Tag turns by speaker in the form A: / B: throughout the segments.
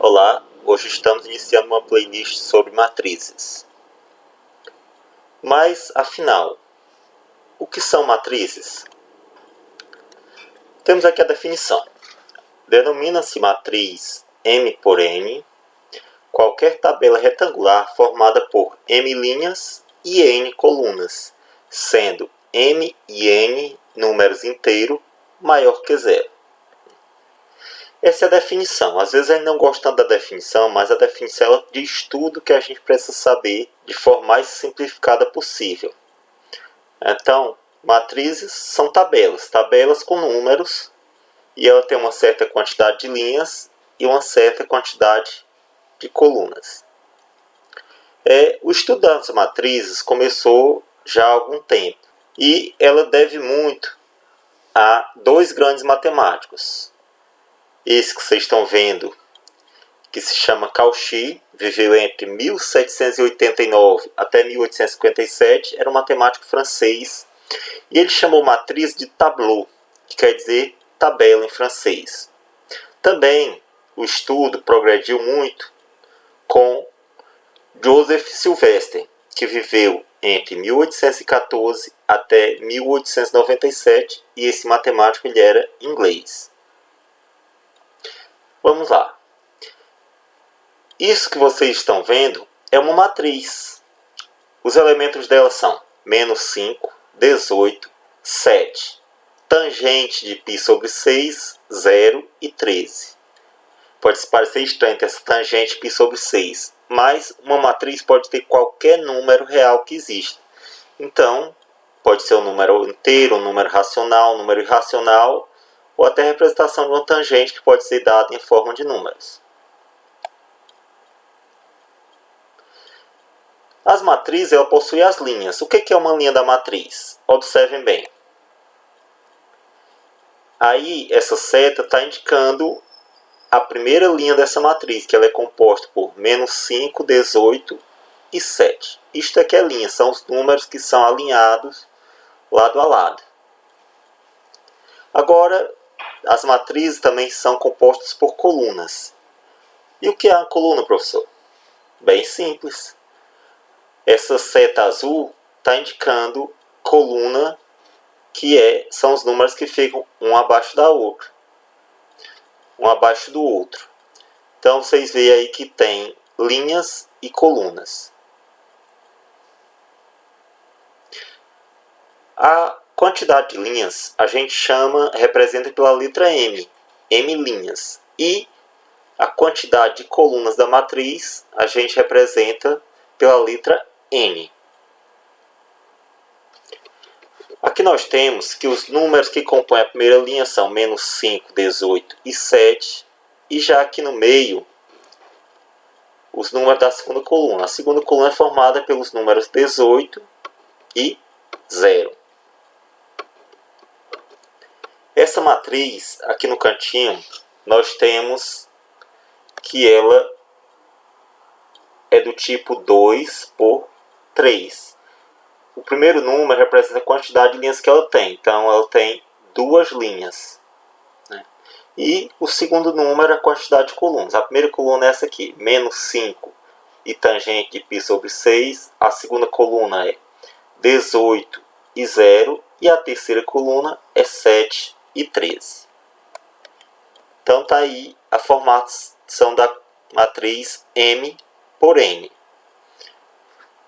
A: Olá, hoje estamos iniciando uma playlist sobre matrizes. Mas, afinal, o que são matrizes? Temos aqui a definição. Denomina-se matriz M por N qualquer tabela retangular formada por M linhas e N colunas, sendo M e N números inteiros maior que zero. Essa é a definição. Às vezes a gente não gosta tanto da definição, mas a definição ela diz tudo que a gente precisa saber de forma mais simplificada possível. Então, matrizes são tabelas com números, e ela tem uma certa quantidade de linhas e uma certa quantidade de colunas. O estudo das matrizes começou já há algum tempo, e ela deve muito a dois grandes matemáticos. Esse que vocês estão vendo, que se chama Cauchy, viveu entre 1789 até 1857, era um matemático francês, e ele chamou matriz de tableau, que quer dizer tabela em francês. Também o estudo progrediu muito com Joseph Sylvester, que viveu entre 1814 até 1897, e esse matemático ele era inglês. Vamos lá. Isso que vocês estão vendo é uma matriz. Os elementos dela são -5, 18, 7. Tangente de π sobre 6, 0 e 13. Pode parecer estranho ter essa tangente π sobre 6, mas uma matriz pode ter qualquer número real que exista. Então, pode ser um número inteiro, um número racional, um número irracional, ou até a representação de uma tangente que pode ser dada em forma de números. As matrizes ela possuem as linhas. O que é uma linha da matriz? Observem bem. Aí essa seta está indicando a primeira linha dessa matriz, que ela é composta por -5, 18 e 7. Isto aqui é linha, são os números que são alinhados lado a lado. Agora, as matrizes também são compostas por colunas. E o que é uma coluna, professor? Bem simples. Essa seta azul está indicando coluna, que são os números que ficam um abaixo da outra, um abaixo do outro. Então vocês veem aí que tem linhas e colunas. A quantidade de linhas a gente representa pela letra M, M linhas. E a quantidade de colunas da matriz a gente representa pela letra N. Aqui nós temos que os números que compõem a primeira linha são -5, 18 e 7. E já aqui no meio, os números da segunda coluna. A segunda coluna é formada pelos números 18 e 0. Essa matriz, aqui no cantinho, nós temos que ela é do tipo 2 por 3. O primeiro número representa a quantidade de linhas que ela tem. Então, ela tem duas linhas. E o segundo número é a quantidade de colunas. A primeira coluna é essa aqui, -5 e tangente de π sobre 6. A segunda coluna é 18 e 0. E a terceira coluna é 7 e 13. Então está aí a formação da matriz M por N.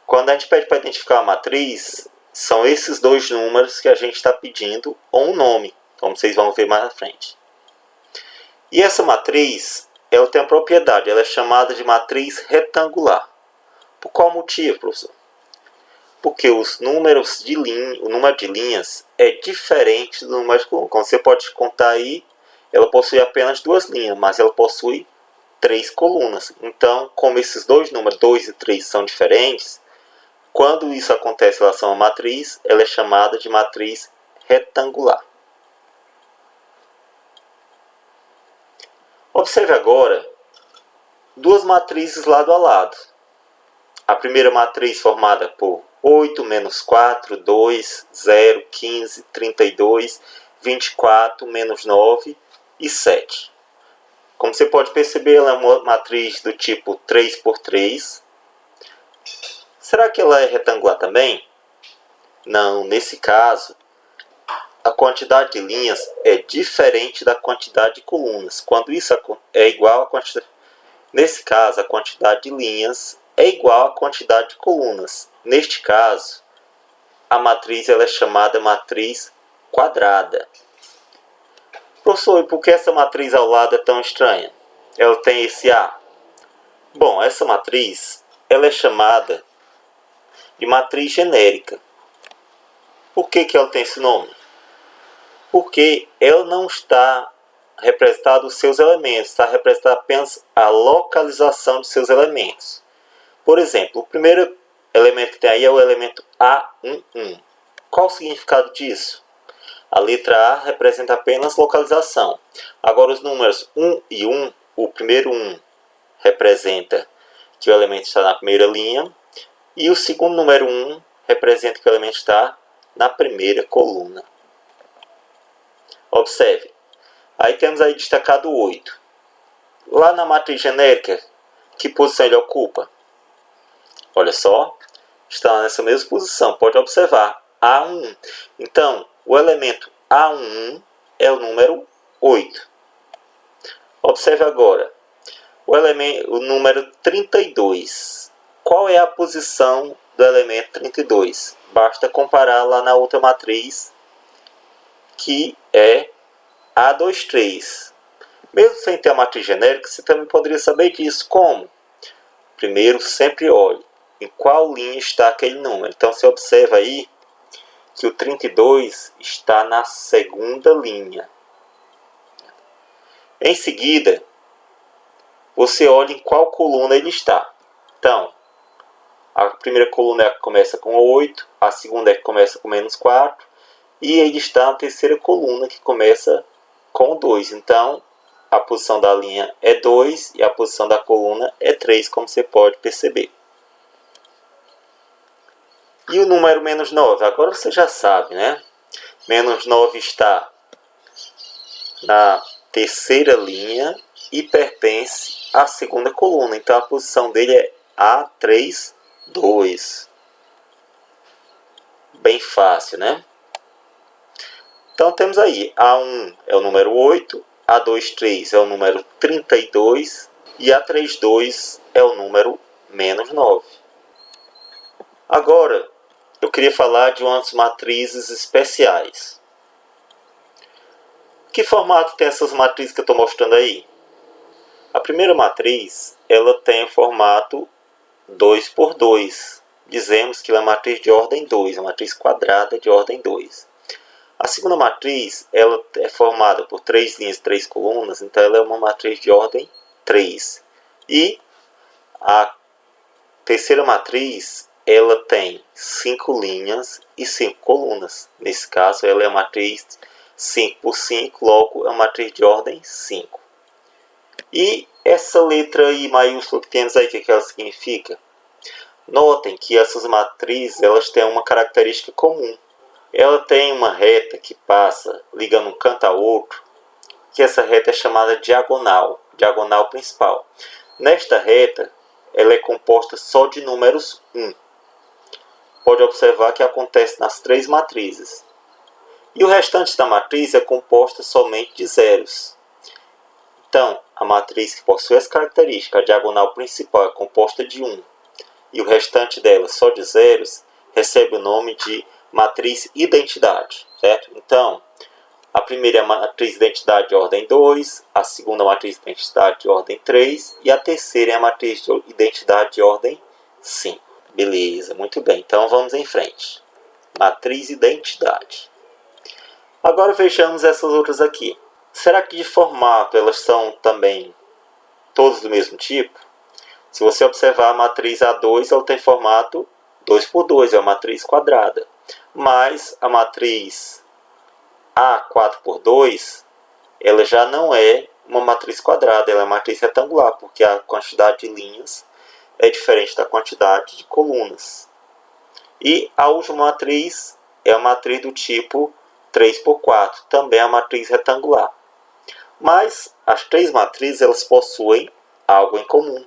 A: Quando a gente pede para identificar a matriz, são esses dois números que a gente está pedindo, ou um nome, como vocês vão ver mais à frente. E essa matriz, ela tem a propriedade, ela é chamada de matriz retangular. Por qual motivo, professor? Porque os números de o número de linhas é diferente do número de colunas. Como você pode contar aí, ela possui apenas duas linhas, mas ela possui 3 colunas. Então, como esses dois números, 2 e 3, são diferentes, quando isso acontece em relação à matriz, ela é chamada de matriz retangular. Observe agora duas matrizes lado a lado. A primeira matriz formada por 8, -4, 2, 0, 15, 32, 24, -9 e 7. Como você pode perceber, ela é uma matriz do tipo 3 por 3. Será que ela é retangular também? Não, nesse caso, a quantidade de linhas é diferente da quantidade de colunas. Quando isso é igual à quantidade... Nesse caso, a quantidade de linhas é igual à quantidade de colunas. Neste caso, a matriz ela é chamada matriz quadrada. Professor, e por que essa matriz ao lado é tão estranha? Ela tem esse A. Bom, essa matriz ela é chamada de matriz genérica. Por que ela tem esse nome? Porque ela não está representada os seus elementos, está representada apenas a localização de seus elementos. Por exemplo, o primeiro elemento que tem aí é o elemento A11. Qual o significado disso? A letra A representa apenas localização. Agora os números 1 e 1, o primeiro 1 representa que o elemento está na primeira linha, e o segundo número 1 representa que o elemento está na primeira coluna. Observe, aí temos aí destacado o 8. Lá na matriz genérica, que posição ele ocupa? Olha só, está nessa mesma posição, pode observar, A11. Então, o elemento A11 é o número 8. Observe agora, o número 32. Qual é a posição do elemento 32? Basta comparar lá na outra matriz, que é A23. Mesmo sem ter a matriz genérica, você também poderia saber disso. Como? Primeiro, sempre olhe em qual linha está aquele número. Então, você observa aí que o 32 está na segunda linha. Em seguida, você olha em qual coluna ele está. Então, a primeira coluna é a que começa com 8, a segunda é a que começa com -4, e ele está na terceira coluna, que começa com 2. Então, a posição da linha é 2 e a posição da coluna é 3, como você pode perceber. E o número -9? Agora você já sabe, né? -9 está na terceira linha e pertence à segunda coluna. Então, a posição dele é A3, 2. Bem fácil, né? Então, temos aí A1 é o número 8, A23 é o número 32 e A32 é o número -9. Agora, eu queria falar de umas matrizes especiais. Que formato tem essas matrizes que eu estou mostrando aí? A primeira matriz, ela tem o formato 2 por 2. Dizemos que ela é uma matriz de ordem 2, uma matriz quadrada de ordem 2. A segunda matriz, ela é formada por 3 linhas e 3 colunas, então ela é uma matriz de ordem 3. E a terceira matriz, ela tem 5 linhas e 5 colunas. Nesse caso, ela é uma matriz 5 por 5, logo é uma matriz de ordem 5. E essa letra I maiúscula que temos aí, o que ela significa? Notem que essas matrizes elas têm uma característica comum. Ela tem uma reta que passa ligando um canto ao outro, que essa reta é chamada diagonal, diagonal principal. Nesta reta, ela é composta só de números 1. Pode observar que acontece nas 3 matrizes. E o restante da matriz é composta somente de zeros. Então, a matriz que possui essa característica, a diagonal principal, é composta de 1, e o restante dela só de zeros, recebe o nome de matriz identidade, certo? Então, a primeira é a matriz identidade de ordem 2, a segunda é a matriz identidade de ordem 3, e a terceira é a matriz de identidade de ordem 5. Beleza, muito bem. Então, vamos em frente. Matriz identidade. Agora vejamos essas outras aqui. Será que de formato elas são também todas do mesmo tipo? Se você observar a matriz A2, ela tem formato 2 por 2, é uma matriz quadrada. Mas a matriz A4 por 2, ela já não é uma matriz quadrada, ela é uma matriz retangular, porque a quantidade de linhas é diferente da quantidade de colunas. E a última matriz é a matriz do tipo 3 por 4, também é a matriz retangular. Mas as três matrizes elas possuem algo em comum.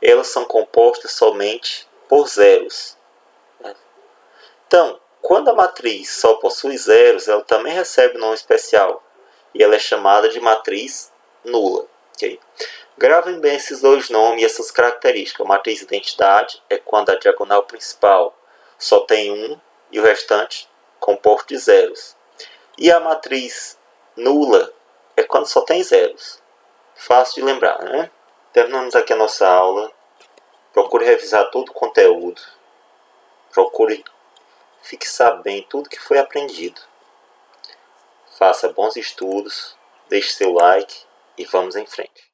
A: Elas são compostas somente por zeros. Então, quando a matriz só possui zeros, ela também recebe um nome especial. E ela é chamada de matriz nula. Okay? Gravem bem esses dois nomes e essas características. A matriz identidade é quando a diagonal principal só tem um e o restante composto de zeros. E a matriz nula é quando só tem zeros. Fácil de lembrar, né? Terminamos aqui a nossa aula. Procure revisar todo o conteúdo. Procure fixar bem tudo que foi aprendido. Faça bons estudos, deixe seu like e vamos em frente.